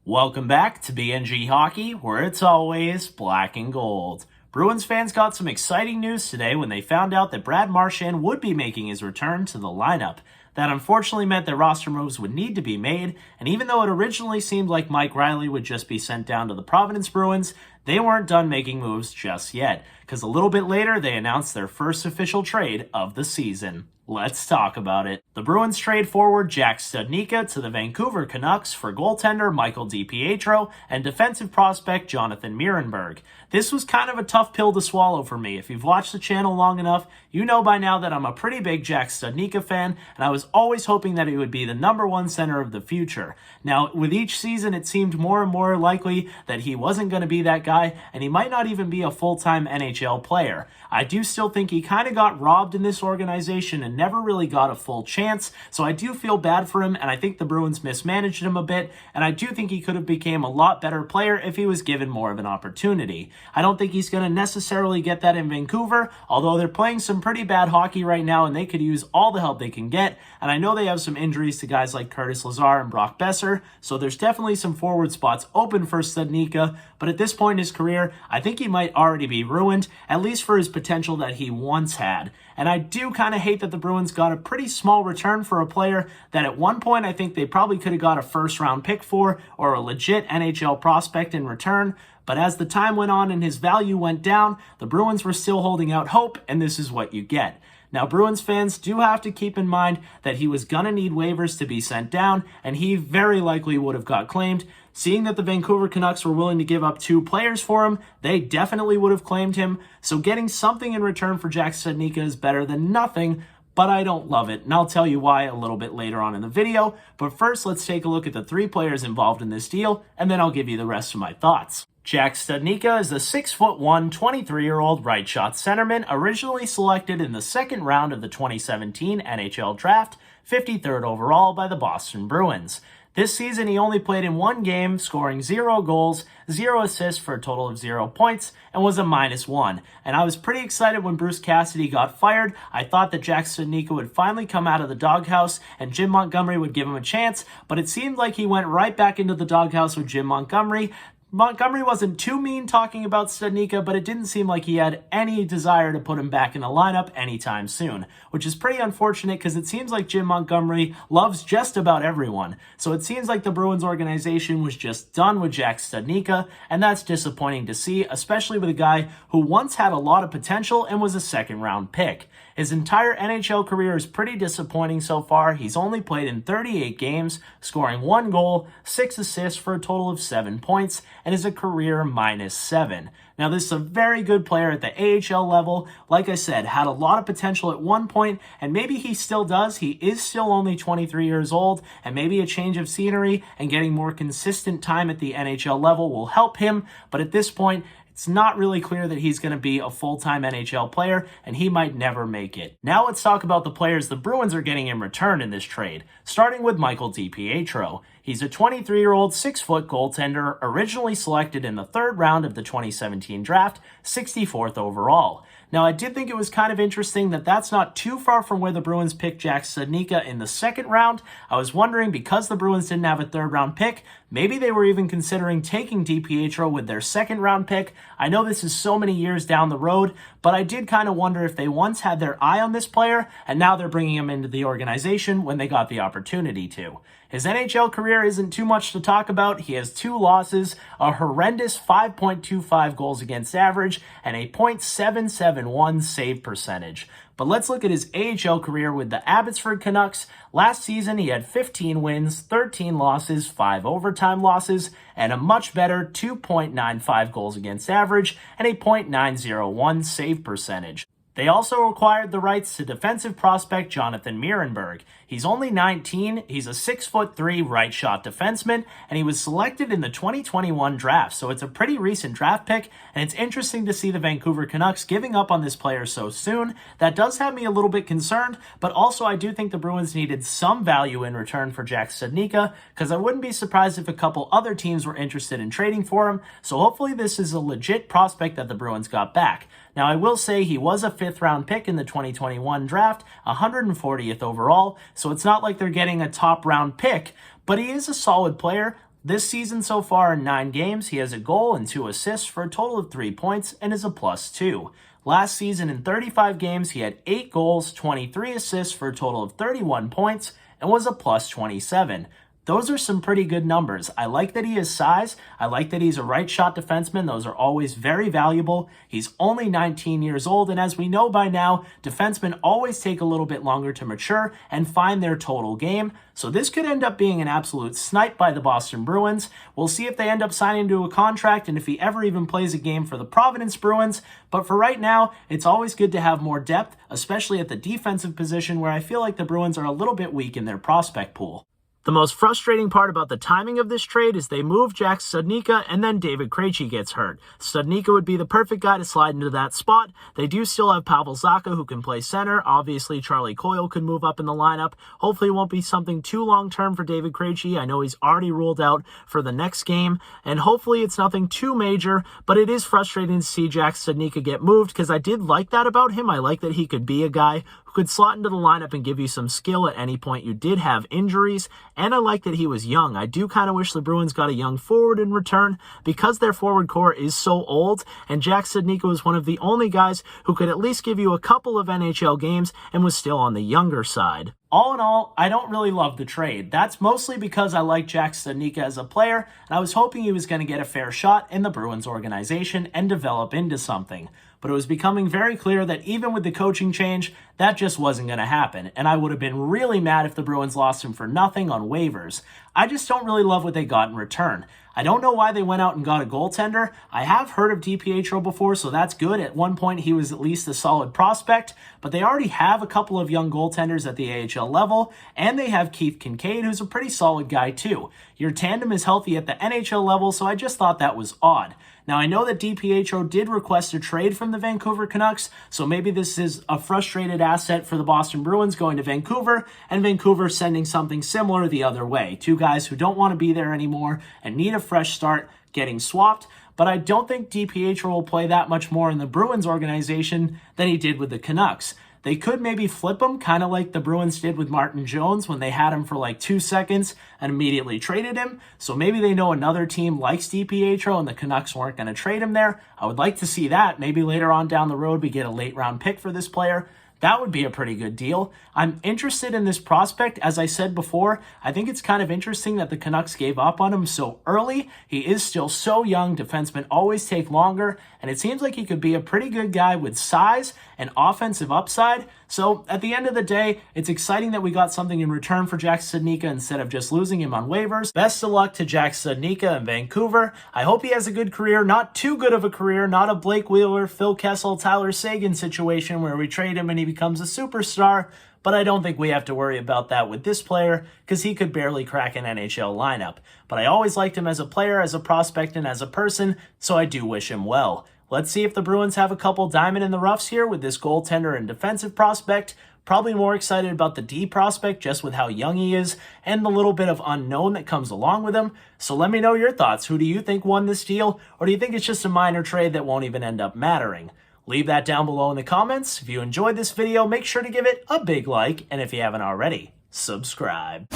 Welcome back to BNG Hockey, where it's always black and gold. Bruins fans got some exciting news today when they found out that Brad Marchand would be making his return to the lineup. That unfortunately meant that roster moves would need to be made, and even though it originally seemed like Mike Riley would just be sent down to the Providence Bruins, they weren't done making moves just yet, because a little bit later they announced their first official trade of the season. Let's talk about it. The Bruins trade forward Jack Studnicka to the Vancouver Canucks for goaltender Michael Dipietro and defensive prospect Jonathan Myrenberg. This was kind of a tough pill to swallow for me. If you've watched the channel long enough, you know by now that I'm a pretty big Jack Studnicka fan, and I was always hoping that he would be the #1 center of the future. Now, with each season, it seemed more and more likely that he wasn't going to be that guy, and he might not even be a full-time NHL player. I do still think he kind of got robbed in this organization and never really got a full chance, so I do feel bad for him, and I think the Bruins mismanaged him a bit, and I do think he could have become a lot better player if he was given more of an opportunity. I don't think he's going to necessarily get that in Vancouver, although they're playing some pretty bad hockey right now, and they could use all the help they can get, and I know they have some injuries to guys like Curtis Lazar and Brock Besser, so there's definitely some forward spots open for Studnicka, but at this point in his career, I think he might already be ruined, at least for his potential that he once had. And I do kind of hate that the Bruins got a pretty small return for a player that at one point I think they probably could have got a first-round pick for, or a legit NHL prospect in return. But as the time went on and his value went down, the Bruins were still holding out hope, and this is what you get. Now, Bruins fans do have to keep in mind that he was going to need waivers to be sent down, and he very likely would have got claimed. Seeing that the Vancouver Canucks were willing to give up 2 players for him, they definitely would have claimed him. So getting something in return for Jack Studnicka is better than nothing, but I don't love it, and I'll tell you why a little bit later on in the video. But first, let's take a look at the 3 players involved in this deal, and then I'll give you the rest of my thoughts. Jack Studnicka is a 6'1", 23-year-old right-shot centerman originally selected in the second round of the 2017 NHL Draft, 53rd overall by the Boston Bruins. This season, he only played in 1 game, scoring 0 goals, 0 assists for a total of 0 points, and was a -1. And I was pretty excited when Bruce Cassidy got fired. I thought that Jack Studnicka would finally come out of the doghouse and Jim Montgomery would give him a chance, but it seemed like he went right back into the doghouse with Jim Montgomery. Montgomery wasn't too mean talking about Studnicka, but it didn't seem like he had any desire to put him back in the lineup anytime soon, which is pretty unfortunate because it seems like Jim Montgomery loves just about everyone. So it seems like the Bruins organization was just done with Jack Studnicka, and that's disappointing to see, especially with a guy who once had a lot of potential and was a second-round pick. His entire NHL career is pretty disappointing so far. He's only played in 38 games, scoring 1 goal, 6 assists for a total of 7 points, and is a career -7. Now, this is a very good player at the AHL level. Like I said, had a lot of potential at one point, and maybe he still does. He is still only 23 years old, and maybe a change of scenery and getting more consistent time at the NHL level will help him, but at this point, it's not really clear that he's going to be a full-time NHL player, and he might never make it. Now let's talk about the players the Bruins are getting in return in this trade, starting with Michael Dipietro. He's a 23-year-old 6-foot goaltender originally selected in the 3rd round of the 2017 draft, 64th overall. Now, I did think it was kind of interesting that that's not too far from where the Bruins picked Jack Studnicka in the 2nd round. I was wondering, because the Bruins didn't have a 3rd-round pick, maybe they were even considering taking Dipietro with their 2nd-round pick. I know this is so many years down the road, but I did kind of wonder if they once had their eye on this player, and now they're bringing him into the organization when they got the opportunity to. His NHL career isn't too much to talk about. He has 2 losses, a horrendous 5.25 goals against average, and a .771 save percentage. But let's look at his AHL career with the Abbotsford Canucks. Last season, he had 15 wins, 13 losses, 5 overtime losses, and a much better 2.95 goals against average and a .901 save percentage. They also acquired the rights to defensive prospect Jonathan Myrenberg. He's only 19, he's a 6'3" right-shot defenseman, and he was selected in the 2021 draft, so it's a pretty recent draft pick, and it's interesting to see the Vancouver Canucks giving up on this player so soon. That does have me a little bit concerned, but also I do think the Bruins needed some value in return for Jack Studnicka, because I wouldn't be surprised if a couple other teams were interested in trading for him, so hopefully this is a legit prospect that the Bruins got back. Now, I will say he was a 5th-round pick in the 2021 draft, 140th overall, so it's not like they're getting a top-round pick, but he is a solid player. This season so far in 9 games, he has a goal and 2 assists for a total of 3 points and is a +2. Last season in 35 games, he had 8 goals, 23 assists for a total of 31 points and was a +27. Those are some pretty good numbers. I like that he has size. I like that he's a right shot defenseman. Those are always very valuable. He's only 19 years old, and as we know by now, defensemen always take a little bit longer to mature and find their total game. So this could end up being an absolute snipe by the Boston Bruins. We'll see if they end up signing to a contract and if he ever even plays a game for the Providence Bruins. But for right now, it's always good to have more depth, especially at the defensive position where I feel like the Bruins are a little bit weak in their prospect pool. The most frustrating part about the timing of this trade is they moved Jack Studnicka and then David Krejci gets hurt. Studnicka would be the perfect guy to slide into that spot. They do still have Pavel Zacha who can play center. Obviously, Charlie Coyle could move up in the lineup. Hopefully it won't be something too long-term for David Krejci. I know he's already ruled out for the next game, and hopefully it's nothing too major, but it is frustrating to see Jack Studnicka get moved because I did like that about him. I like that he could be a guy who could slot into the lineup and give you some skill at any point you did have injuries, and I like that he was young. I do kind of wish the Bruins got a young forward in return because their forward core is so old, and Jack Studnicka was one of the only guys who could at least give you a couple of NHL games and was still on the younger side. All in all, I don't really love the trade. That's mostly because I like Jack Studnicka as a player, and I was hoping he was going to get a fair shot in the Bruins organization and develop into something. But it was becoming very clear that even with the coaching change, that just wasn't going to happen, and I would have been really mad if the Bruins lost him for nothing on waivers. I just don't really love what they got in return. I don't know why they went out and got a goaltender. I have heard of Dipietro before, so that's good. At one point, he was at least a solid prospect, but they already have a couple of young goaltenders at the AHL level, and they have Keith Kincaid, who's a pretty solid guy too. Your tandem is healthy at the NHL level, so I just thought that was odd. Now, I know that Dipietro did request a trade from the Vancouver Canucks, so maybe this is a frustrated asset for the Boston Bruins going to Vancouver, and Vancouver sending something similar the other way. 2 guys who don't want to be there anymore and need a fresh start getting swapped, but I don't think Dipietro will play that much more in the Bruins organization than he did with the Canucks. They could maybe flip him, kind of like the Bruins did with Martin Jones when they had him for like 2 seconds and immediately traded him. So maybe they know another team likes Dipietro and the Canucks weren't going to trade him there. I would like to see that. Maybe later on down the road we get a late round pick for this player. That would be a pretty good deal. I'm interested in this prospect. As I said before, I think it's kind of interesting that the Canucks gave up on him so early. He is still so young. Defensemen always take longer, and it seems like he could be a pretty good guy with size and offensive upside. So at the end of the day, it's exciting that we got something in return for Jack Studnicka instead of just losing him on waivers. Best of luck to Jack Studnicka in Vancouver. I hope he has a good career, not too good of a career, not a Blake Wheeler, Phil Kessel, Tyler Seguin situation where we trade him and he becomes a superstar, but I don't think we have to worry about that with this player because he could barely crack an NHL lineup. But I always liked him as a player, as a prospect, and as a person, so I do wish him well. Let's see if the Bruins have a couple diamond in the roughs here with this goaltender and defensive prospect. Probably more excited about the D prospect just with how young he is and the little bit of unknown that comes along with him. So let me know your thoughts. Who do you think won this deal? Or do you think it's just a minor trade that won't even end up mattering? Leave that down below in the comments. If you enjoyed this video, make sure to give it a big like. And if you haven't already, subscribe.